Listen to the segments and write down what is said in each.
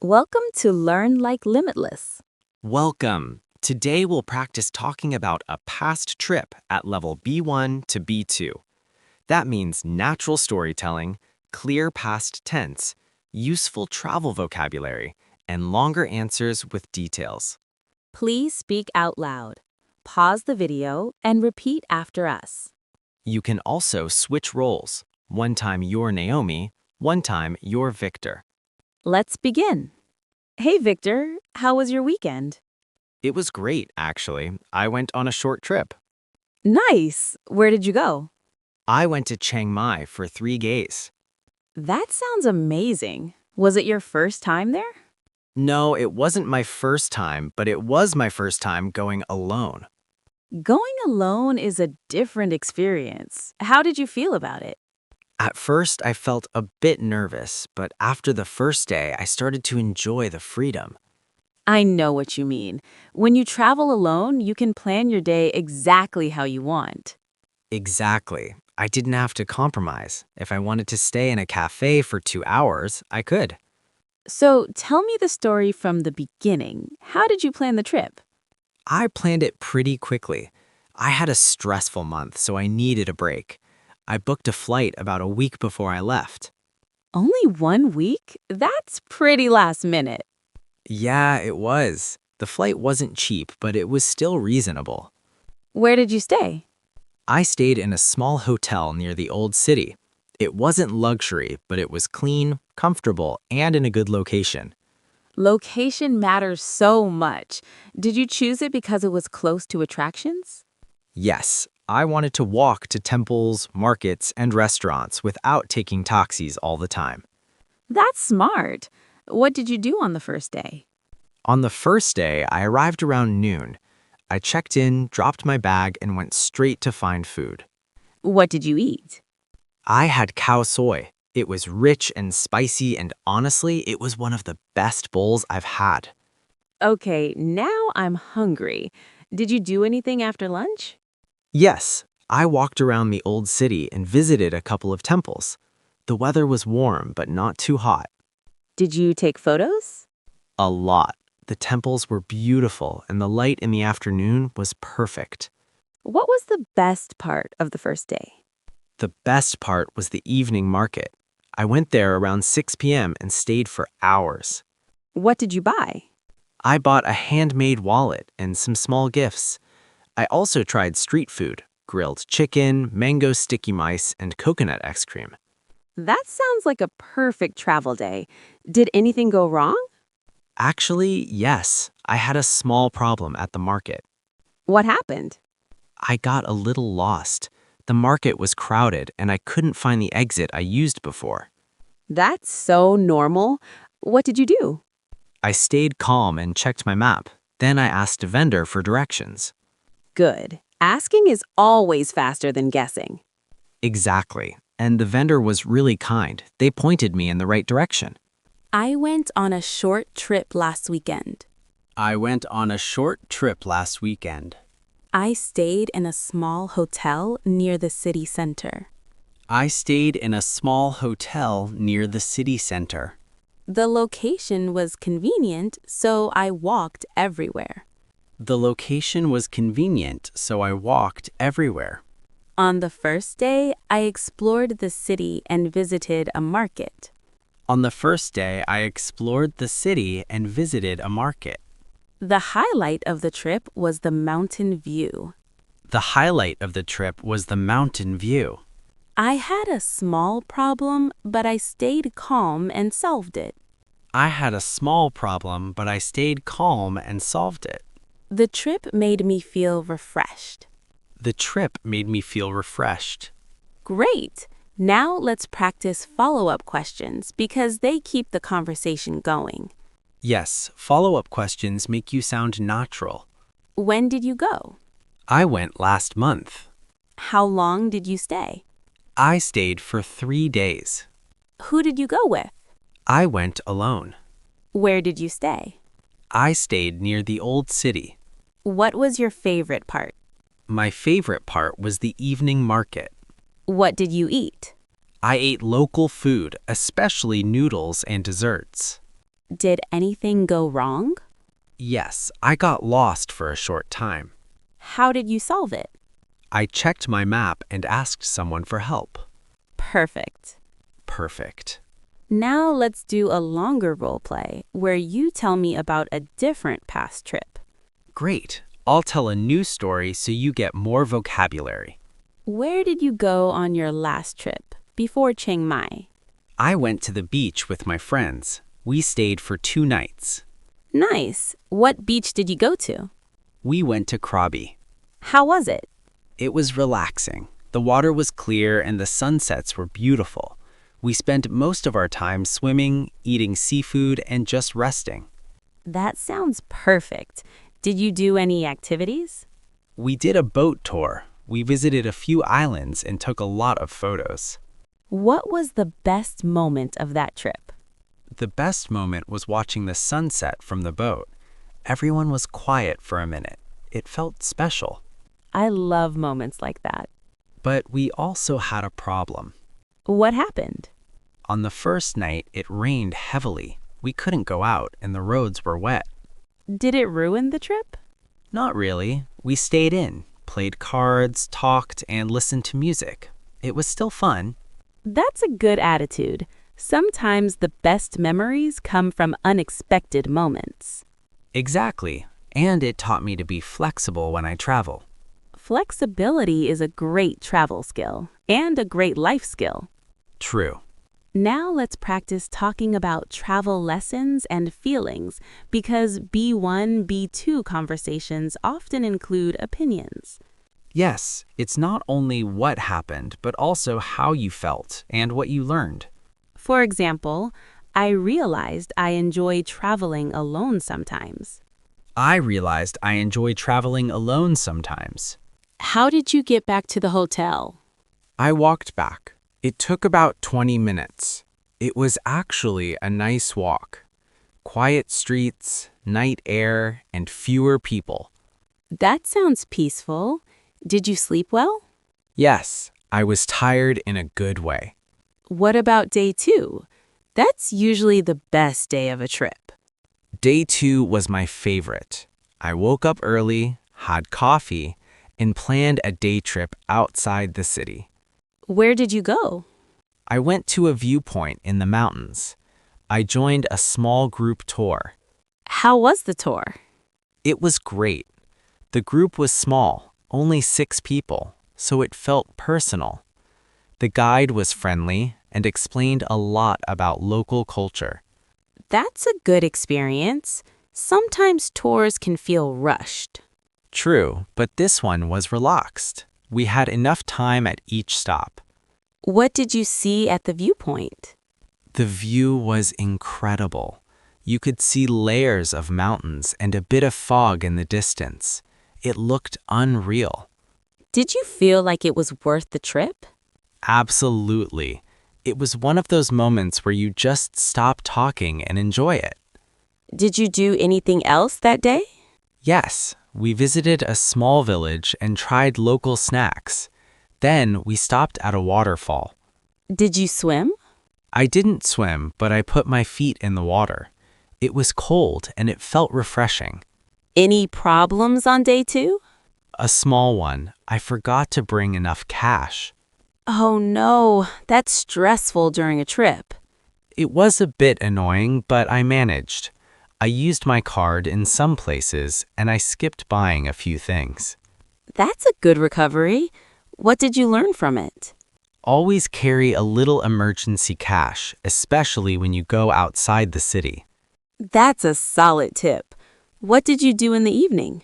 Welcome to Learn Like Limitless. Welcome. Today we'll practice talking about a past trip at level B1 to B2. That means natural storytelling, clear past tense, useful travel vocabulary, and longer answers with details. Please speak out loud. Pause the video and repeat after us. You can also switch roles. One time you're Naomi, one time you're Victor. Let's begin. Hey, Victor, how was your weekend? It was great, actually. I went on a short trip. Nice. Where did you go? I went to Chiang Mai for 3 days. That sounds amazing. Was it your first time there? No, it wasn't my first time, but it was my first time going alone. Going alone is a different experience. How did you feel about it? At first, I felt a bit nervous, but after the first day, I started to enjoy the freedom. I know what you mean. When you travel alone, you can plan your day exactly how you want. Exactly. I didn't have to compromise. If I wanted to stay in a cafe for 2 hours, I could. So tell me the story from the beginning. How did you plan the trip? I planned it pretty quickly. I had a stressful month, so I needed a break. I booked a flight about a week before I left. Only 1 week? That's pretty last minute. Yeah, it was. The flight wasn't cheap, but it was still reasonable. Where did you stay? I stayed in a small hotel near the old city. It wasn't luxury, but it was clean, comfortable, and in a good location. Location matters so much. Did you choose it because it was close to attractions? Yes, I wanted to walk to temples, markets, and restaurants without taking taxis all the time. That's smart. What did you do on the first day? On the first day, I arrived around noon. I checked in, dropped my bag, and went straight to find food. What did you eat? I had cow soy. It was rich and spicy, and honestly, it was one of the best bowls I've had. Okay, now I'm hungry. Did you do anything after lunch? Yes, I walked around the old city and visited a couple of temples. The weather was warm, but not too hot. Did you take photos? A lot. The temples were beautiful, and the light in the afternoon was perfect. What was the best part of the first day? The best part was the evening market. I went there around 6 p.m. and stayed for hours. What did you buy? I bought a handmade wallet and some small gifts. I also tried street food, grilled chicken, mango sticky mice, and coconut ice cream. That sounds like a perfect travel day. Did anything go wrong? Actually, yes, I had a small problem at the market. What happened? I got a little lost. The market was crowded and I couldn't find the exit I used before. That's so normal. What did you do? I stayed calm and checked my map. Then I asked a vendor for directions. Good. Asking is always faster than guessing. Exactly. And the vendor was really kind. They pointed me in the right direction. I went on a short trip last weekend. I went on a short trip last weekend. I stayed in a small hotel near the city center. I stayed in a small hotel near the city center. The location was convenient, so I walked everywhere. The location was convenient, so I walked everywhere. On the first day, I explored the city and visited a market. On the first day, I explored the city and visited a market. The highlight of the trip was the mountain view. The highlight of the trip was the mountain view. I had a small problem, but I stayed calm and solved it. I had a small problem, but I stayed calm and solved it. The trip made me feel refreshed. The trip made me feel refreshed. Great! Now let's practice follow-up questions because they keep the conversation going. Yes, follow-up questions make you sound natural. When did you go? I went last month. How long did you stay? I stayed for 3 days. Who did you go with? I went alone. Where did you stay? I stayed near the old city. What was your favorite part? My favorite part was the evening market. What did you eat? I ate local food, especially noodles and desserts. Did anything go wrong? Yes, I got lost for a short time. How did you solve it? I checked my map and asked someone for help. Perfect. Perfect. Now let's do a longer role play where you tell me about a different past trip. Great. I'll tell a new story so you get more vocabulary. Where did you go on your last trip before Chiang Mai? I went to the beach with my friends. We stayed for 2 nights. Nice. What beach did you go to? We went to Krabi. How was it? It was relaxing. The water was clear and the sunsets were beautiful. We spent most of our time swimming, eating seafood, and just resting. That sounds perfect. Did you do any activities? We did a boat tour. We visited a few islands and took a lot of photos. What was the best moment of that trip? The best moment was watching the sunset from the boat. Everyone was quiet for a minute. It felt special. I love moments like that. But we also had a problem. What happened? On the first night, it rained heavily. We couldn't go out and the roads were wet. Did it ruin the trip? Not really. We stayed in, played cards, talked, and listened to music. It was still fun. That's a good attitude. Sometimes the best memories come from unexpected moments. Exactly. And it taught me to be flexible when I travel. Flexibility is a great travel skill and a great life skill. True. Now let's practice talking about travel lessons and feelings because B1-B2 conversations often include opinions. Yes, it's not only what happened, but also how you felt and what you learned. For example, I realized I enjoy traveling alone sometimes. I realized I enjoy traveling alone sometimes. How did you get back to the hotel? I walked back. It took about 20 minutes. It was actually a nice walk. Quiet streets, night air, and fewer people. That sounds peaceful. Did you sleep well? Yes, I was tired in a good way. What about day 2? That's usually the best day of a trip. Day 2 was my favorite. I woke up early, had coffee, and planned a day trip outside the city. Where did you go? I went to a viewpoint in the mountains. I joined a small group tour. How was the tour? It was great. The group was small, only 6 people, so it felt personal. The guide was friendly and explained a lot about local culture. That's a good experience. Sometimes tours can feel rushed. True, but this one was relaxed. We had enough time at each stop. What did you see at the viewpoint? The view was incredible. You could see layers of mountains and a bit of fog in the distance. It looked unreal. Did you feel like it was worth the trip? Absolutely. It was one of those moments where you just stop talking and enjoy it. Did you do anything else that day? Yes, we visited a small village and tried local snacks. Then we stopped at a waterfall. Did you swim? I didn't swim, but I put my feet in the water. It was cold and it felt refreshing. Any problems on day 2? A small one. I forgot to bring enough cash. Oh no, that's stressful during a trip. It was a bit annoying, but I managed. I used my card in some places and I skipped buying a few things. That's a good recovery. What did you learn from it? Always carry a little emergency cash, especially when you go outside the city. That's a solid tip. What did you do in the evening?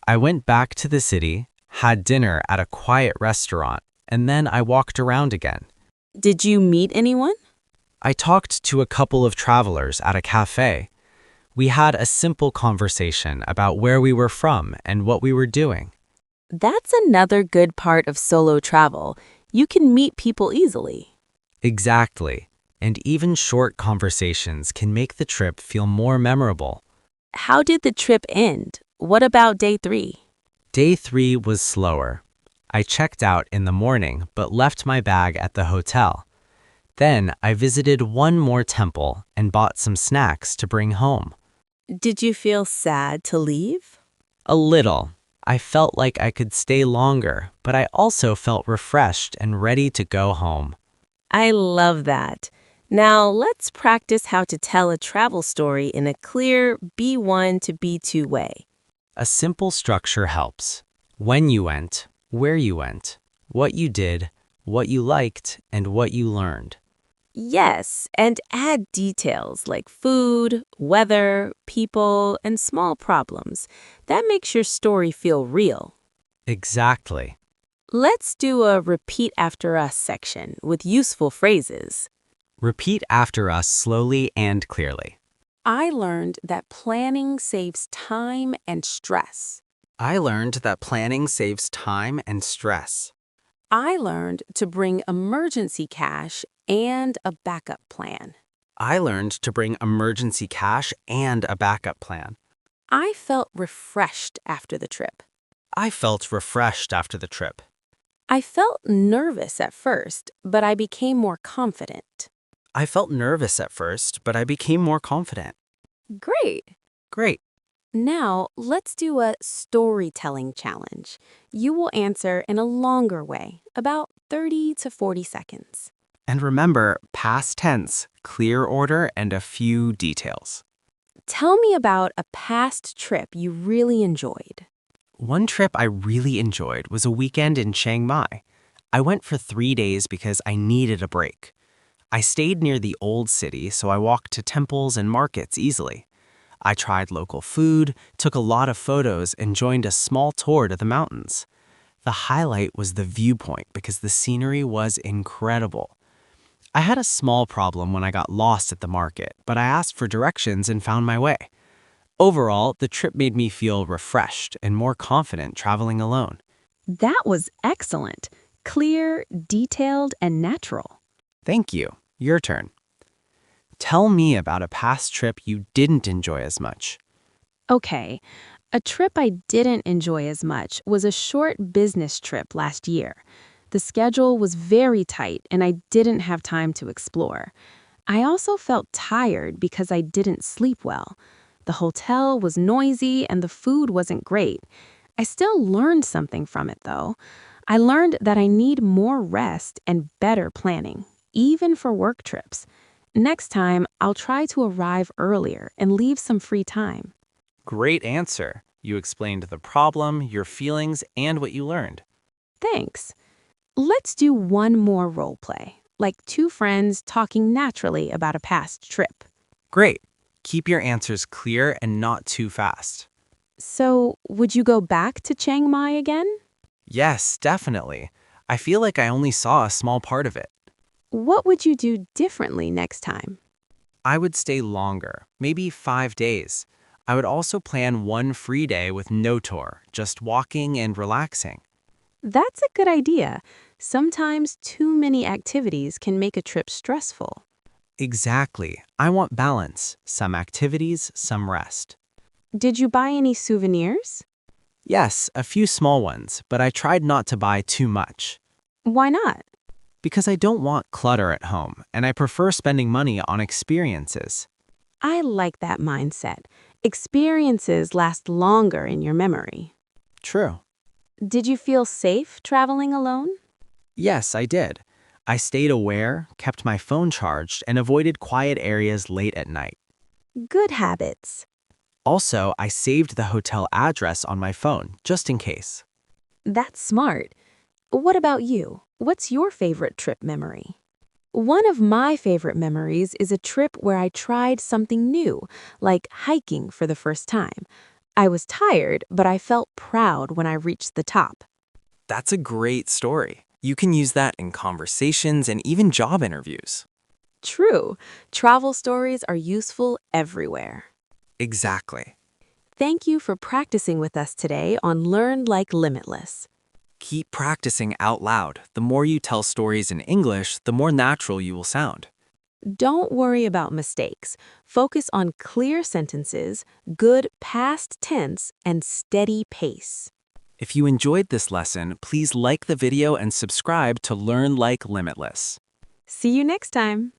I went back to the city, had dinner at a quiet restaurant, and then I walked around again. Did you meet anyone? I talked to a couple of travelers at a cafe. We had a simple conversation about where we were from and what we were doing. That's another good part of solo travel. You can meet people easily. Exactly. And even short conversations can make the trip feel more memorable. How did the trip end? What about day 3? Day 3 was slower. I checked out in the morning but left my bag at the hotel. Then I visited one more temple and bought some snacks to bring home. Did you feel sad to leave? A little. I felt like I could stay longer, but I also felt refreshed and ready to go home. I love that. Now let's practice how to tell a travel story in a clear B1 to B2 way. A simple structure helps. When you went, where you went, what you did, what you liked, and what you learned. Yes, and add details like food, weather, people, and small problems. That makes your story feel real. Exactly. Let's do a repeat after us section with useful phrases. Repeat after us slowly and clearly. I learned that planning saves time and stress. I learned that planning saves time and stress. I learned to bring emergency cash and a backup plan. I learned to bring emergency cash and a backup plan. I felt refreshed after the trip. I felt refreshed after the trip. I felt nervous at first, but I became more confident. I felt nervous at first, but I became more confident. Great! Great. Now, let's do a storytelling challenge. You will answer in a longer way, about 30 to 40 seconds. And remember, past tense, clear order, and a few details. Tell me about a past trip you really enjoyed. One trip I really enjoyed was a weekend in Chiang Mai. I went for 3 days because I needed a break. I stayed near the old city, so I walked to temples and markets easily. I tried local food, took a lot of photos, and joined a small tour to the mountains. The highlight was the viewpoint because the scenery was incredible. I had a small problem when I got lost at the market, but I asked for directions and found my way. Overall, the trip made me feel refreshed and more confident traveling alone. That was excellent. Clear, detailed, and natural. Thank you. Your turn. Tell me about a past trip you didn't enjoy as much. Okay, a trip I didn't enjoy as much was a short business trip last year. The schedule was very tight and I didn't have time to explore. I also felt tired because I didn't sleep well. The hotel was noisy and the food wasn't great. I still learned something from it though. I learned that I need more rest and better planning, even for work trips. Next time, I'll try to arrive earlier and leave some free time. Great answer. You explained the problem, your feelings, and what you learned. Thanks. Let's do one more role play, like two friends talking naturally about a past trip. Great. Keep your answers clear and not too fast. So, would you go back to Chiang Mai again? Yes, definitely. I feel like I only saw a small part of it. What would you do differently next time? I would stay longer, maybe 5 days. I would also plan one free day with no tour, just walking and relaxing. That's a good idea. Sometimes too many activities can make a trip stressful. Exactly. I want balance. Some activities, some rest. Did you buy any souvenirs? Yes, a few small ones, but I tried not to buy too much. Why not? Because I don't want clutter at home, and I prefer spending money on experiences. I like that mindset. Experiences last longer in your memory. True. Did you feel safe traveling alone? Yes, I did. I stayed aware, kept my phone charged, and avoided quiet areas late at night. Good habits. Also, I saved the hotel address on my phone, just in case. That's smart. What about you? What's your favorite trip memory? One of my favorite memories is a trip where I tried something new, like hiking for the first time. I was tired, but I felt proud when I reached the top. That's a great story. You can use that in conversations and even job interviews. True. Travel stories are useful everywhere. Exactly. Thank you for practicing with us today on Learn Like Limitless. Keep practicing out loud. The more you tell stories in English, the more natural you will sound. Don't worry about mistakes. Focus on clear sentences, good past tense, and steady pace. If you enjoyed this lesson, please like the video and subscribe to Learn Like Limitless. See you next time.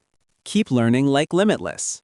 Keep learning like Limitless.